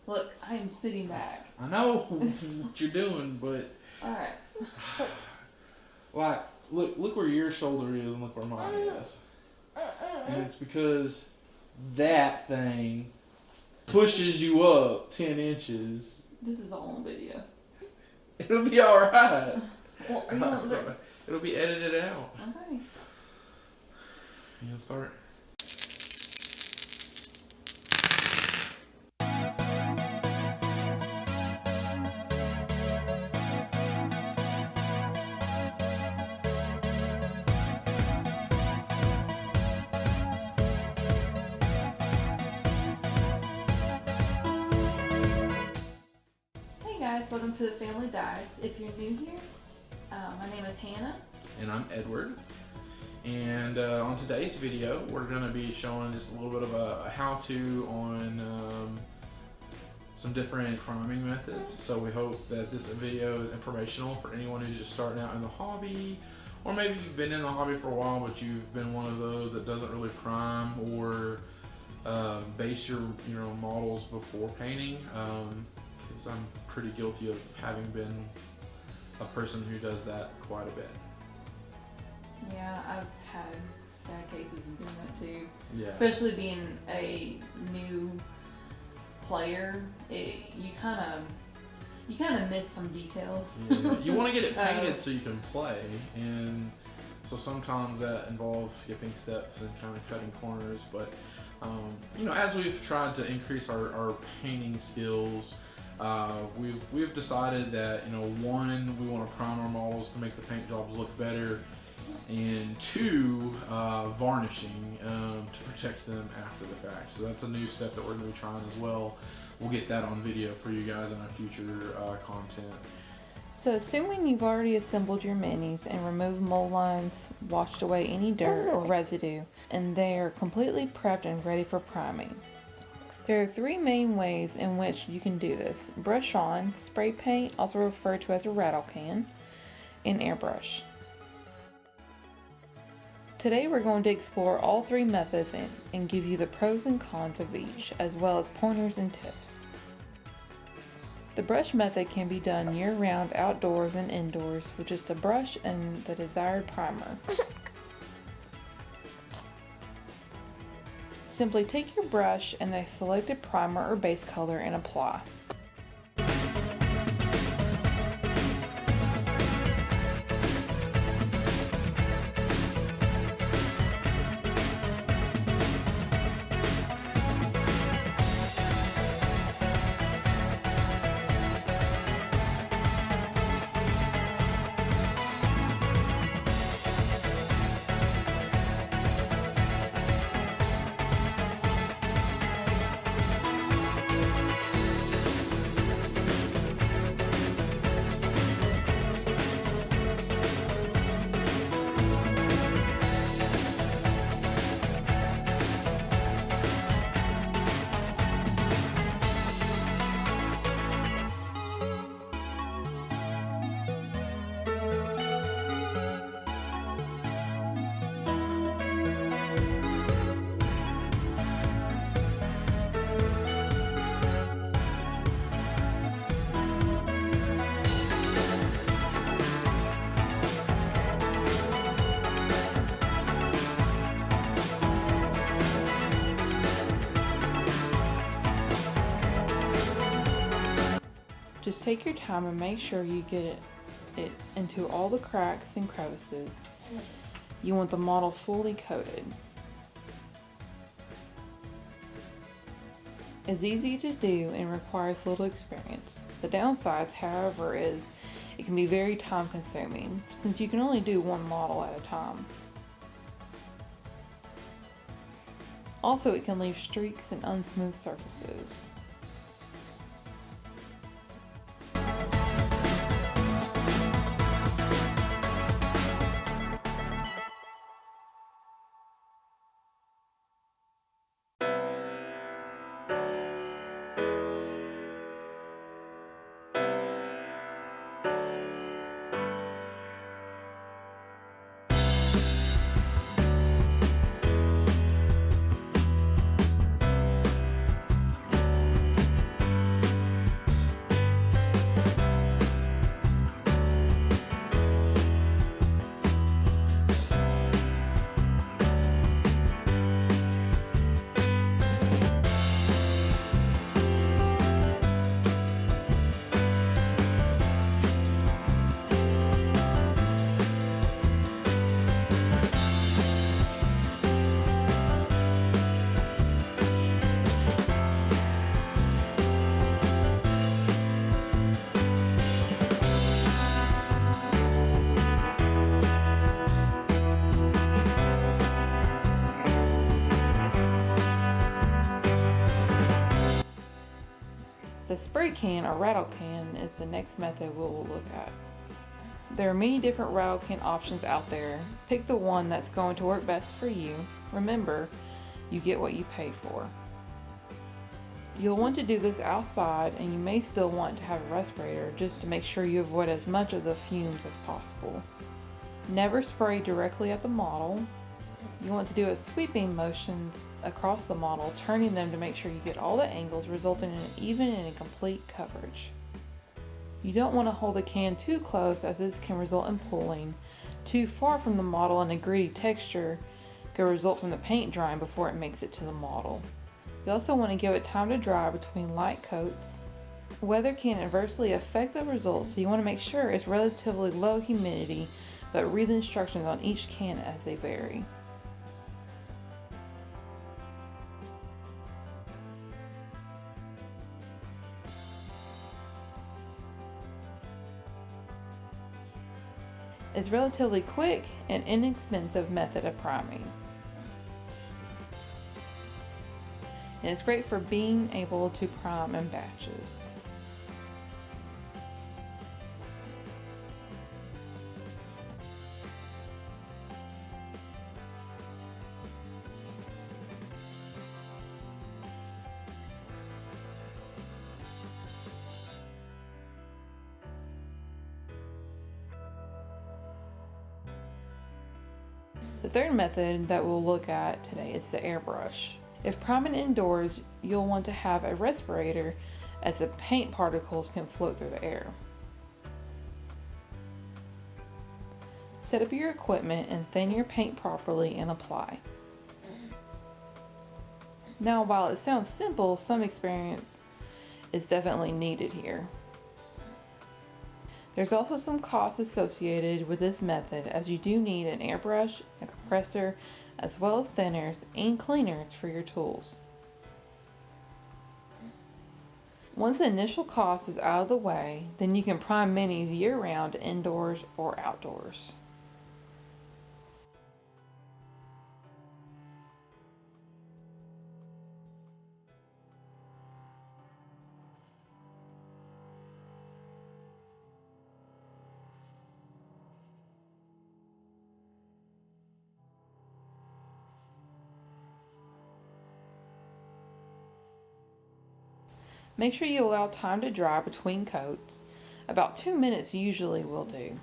Look, I am sitting back. I know what you're doing, but Alright. like, look where your shoulder is and look where mine is. And it's because that thing pushes you up 10 inches. This is all on video. It'll be alright. Well, are you gonna It'll be edited out. Okay. You gonna start? Hey guys, welcome to the Family Dies. If you're new here, my name is Hannah. And I'm Edward. And on today's video, we're going to be showing just a little bit of a how-to on some different priming methods. So we hope that this video is informational for anyone who's just starting out in the hobby, or maybe you've been in the hobby for a while, but you've been one of those that doesn't really prime or base your models before painting. Because I'm pretty guilty of having been a person who does that quite a bit. Yeah, I've had bad cases of doing that too. Yeah. Especially being a new player, you kind of miss some details. Yeah. You want to get it painted so you can play, and so sometimes that involves skipping steps and kind of cutting corners. But as we've tried to increase our painting skills, we've decided that one, we want to prime our models to make the paint jobs look better, and two, varnishing to protect them after the fact. So that's a new step that we're going to be trying as well. We'll get that on video for you guys in our future content. So assuming you've already assembled your minis and removed mold lines, washed away any dirt or residue, and they are completely prepped and ready for priming. There are three main ways in which you can do this: brush on, spray paint, also referred to as a rattle can, and airbrush. Today we're going to explore all three methods and give you the pros and cons of each, as well as pointers and tips. The brush method can be done year-round outdoors and indoors with just a brush and the desired primer. Simply take your brush and the selected primer or base color and apply. Just take your time and make sure you get it into all the cracks and crevices. You want the model fully coated. It's easy to do and requires little experience. The downside, however, is it can be very time consuming since you can only do one model at a time. Also, it can leave streaks and unsmooth surfaces. The spray can or rattle can is the next method we'll look at. There are many different rattle can options out there. Pick the one that's going to work best for you. Remember, you get what you pay for. You'll want to do this outside, and you may still want to have a respirator just to make sure you avoid as much of the fumes as possible. Never spray directly at the model. You want to do a sweeping motions across the model, turning them to make sure you get all the angles, resulting in an even and complete coverage. You don't want to hold the can too close, as this can result in pulling. Too far from the model and a gritty texture could result from the paint drying before it makes it to the model. You also want to give it time to dry between light coats. Weather can adversely affect the results, so you want to make sure it's relatively low humidity, but read the instructions on each can as they vary. It's a relatively quick and inexpensive method of priming. And it's great for being able to prime in batches. The third method that we'll look at today is the airbrush. If priming indoors, you'll want to have a respirator, as the paint particles can float through the air. Set up your equipment and thin your paint properly and apply. Now, while it sounds simple, some experience is definitely needed here. There's also some costs associated with this method, as you do need an airbrush, a compressor, as well as thinners and cleaners for your tools. Once the initial cost is out of the way, then you can prime minis year-round indoors or outdoors. Make sure you allow time to dry between coats. About 2 minutes usually will do.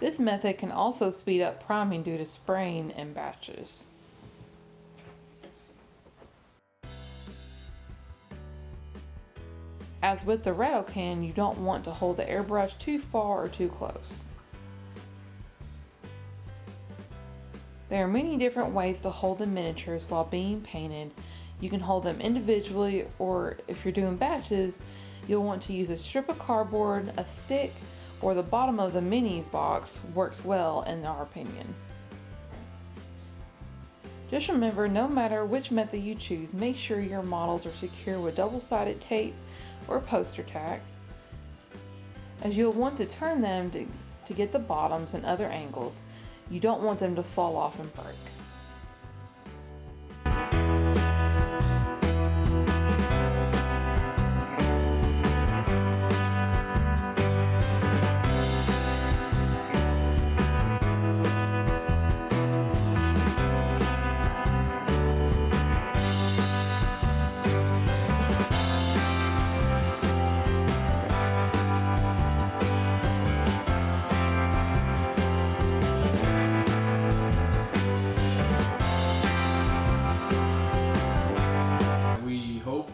This method can also speed up priming due to spraying in batches. As with the rattle can, you don't want to hold the airbrush too far or too close. There are many different ways to hold the miniatures while being painted. You can hold them individually, or if you're doing batches, you'll want to use a strip of cardboard, a stick, or the bottom of the minis box works well in our opinion. Just remember, no matter which method you choose, make sure your models are secure with double-sided tape or poster tack, as you'll want to turn them to get the bottoms and other angles. You don't want them to fall off and break.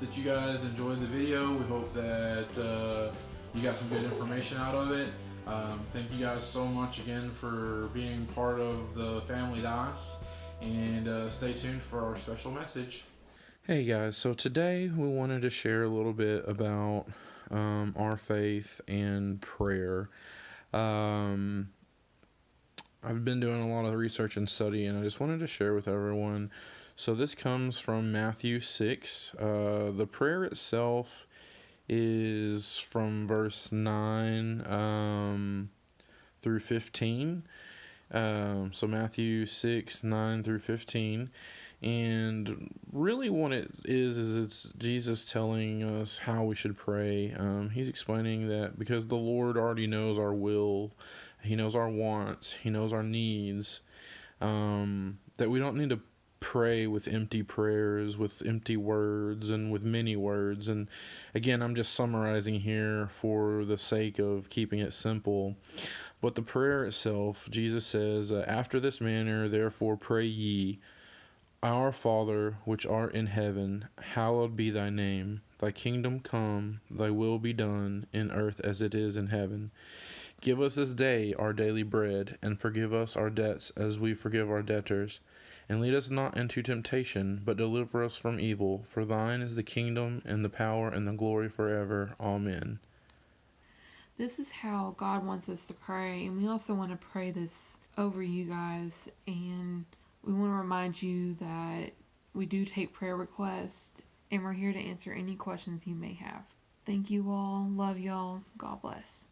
That you guys enjoyed the video. We hope that you got some good information out of it. Thank you guys so much again for being part of the Family Dice, and stay tuned for our special message. Hey guys, so today we wanted to share a little bit about our faith and prayer. I've been doing a lot of research and study, and I just wanted to share with everyone. So this comes from Matthew 6. The prayer itself is from verse 9 through 15. So Matthew 6, 9 through 15. And really, what it is it's Jesus telling us how we should pray. He's explaining that because the Lord already knows our will, He knows our wants, He knows our needs, that we don't need to pray with empty prayers, with empty words, and with many words. And again, I'm just summarizing here for the sake of keeping it simple. But the prayer itself, Jesus says, after this manner, therefore pray ye, Our Father, which art in heaven, hallowed be thy name. Thy kingdom come, thy will be done, in earth as it is in heaven. Give us this day our daily bread, and forgive us our debts as we forgive our debtors. And lead us not into temptation, but deliver us from evil. For thine is the kingdom, and the power, and the glory forever. Amen. This is how God wants us to pray, and we also want to pray this over you guys. And we want to remind you that we do take prayer requests, and we're here to answer any questions you may have. Thank you all. Love y'all. God bless.